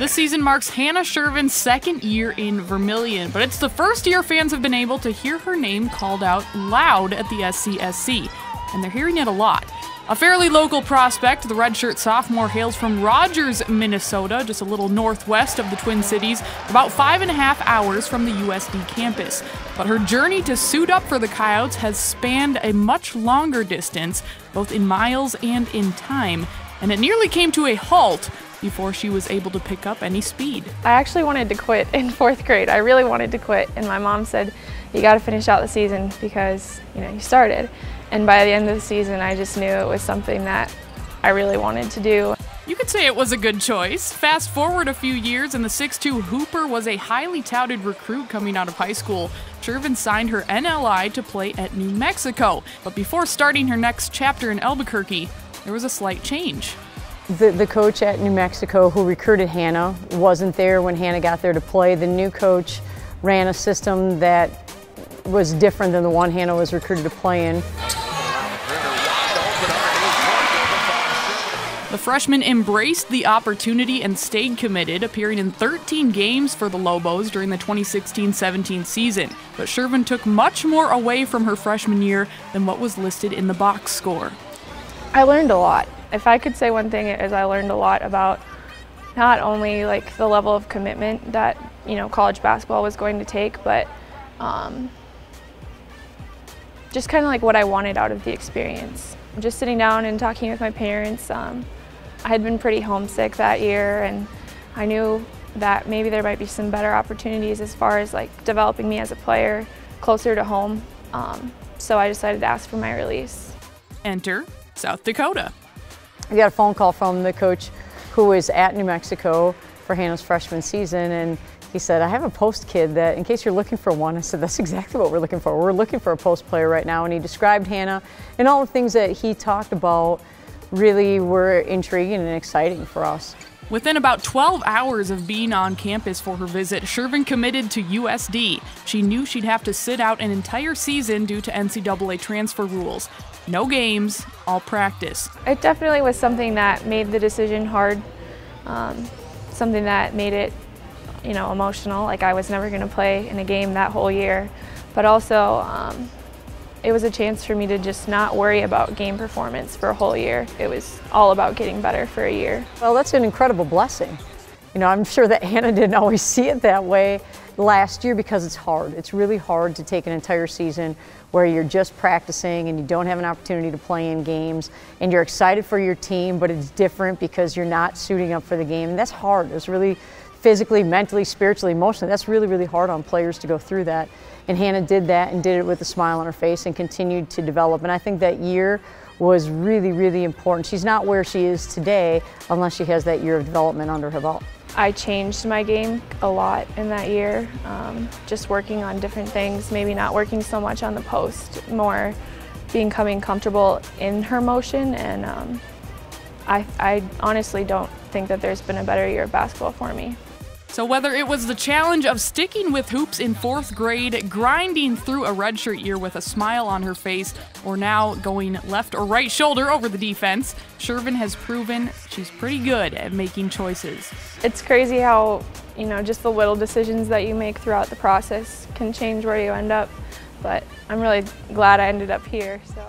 This season marks Hannah Sjerven's second year in Vermilion, but it's the first year fans have been able to hear her name called out loud at the SCSC, and they're hearing it a lot. A fairly local prospect, the redshirt sophomore hails from Rogers, Minnesota, just a little northwest of the Twin Cities, about 5.5 hours from the USD campus. But her journey to suit up for the Coyotes has spanned a much longer distance, both in miles and in time, and it nearly came to a halt before she was able to pick up any speed. I actually wanted to quit in 4th grade. I really wanted to quit, and my mom said, you got to finish out the season because, you started. And by the end of the season, I just knew it was something that I really wanted to do. You could say it was a good choice. Fast forward a few years, and the 6'2" hooper was a highly touted recruit coming out of high school. Sjerven signed her NLI to play at New Mexico. But before starting her next chapter in Albuquerque, there was a slight change. The coach at New Mexico who recruited Hannah wasn't there when Hannah got there to play. The new coach ran a system that was different than the one Hannah was recruited to play in. The freshman embraced the opportunity and stayed committed, appearing in 13 games for the Lobos during the 2016-17 season. But Sjerven took much more away from her freshman year than what was listed in the box score. I learned a lot. If I could say one thing, is I learned a lot about not only the level of commitment that college basketball was going to take, but just kind of what I wanted out of the experience. Just sitting down and talking with my parents, I had been pretty homesick that year, and I knew that maybe there might be some better opportunities as far as developing me as a player closer to home. So I decided to ask for my release. Enter South Dakota. I got a phone call from the coach who was at New Mexico for Hannah's freshman season, and he said, I have a post kid that, in case you're looking for one. I said, that's exactly what we're looking for. We're looking for a post player right now. And he described Hannah, and all the things that he talked about really were intriguing and exciting for us. Within about 12 hours of being on campus for her visit, Sjerven committed to USD. She knew she'd have to sit out an entire season due to NCAA transfer rules. No games, all practice. It definitely was something that made the decision hard, something that made it emotional. I was never going to play in a game that whole year, but also it was a chance for me to just not worry about game performance for a whole year. It was all about getting better for a year. Well, that's an incredible blessing. I'm sure that Hannah didn't always see it that way last year because it's hard. It's really hard to take an entire season where you're just practicing and you don't have an opportunity to play in games, and you're excited for your team, but it's different because you're not suiting up for the game. And that's hard. It's really physically, mentally, spiritually, emotionally. That's really, really hard on players to go through that. And Hannah did that and did it with a smile on her face and continued to develop. And I think that year was really, really important. She's not where she is today unless she has that year of development under her belt. I changed my game a lot in that year, just working on different things, maybe not working so much on the post, more becoming comfortable in her motion, and I honestly don't think that there's been a better year of basketball for me. So whether it was the challenge of sticking with hoops in 4th grade, grinding through a redshirt year with a smile on her face, or now going left or right shoulder over the defense, Sjerven has proven she's pretty good at making choices. It's crazy how, just the little decisions that you make throughout the process can change where you end up, but I'm really glad I ended up here. So.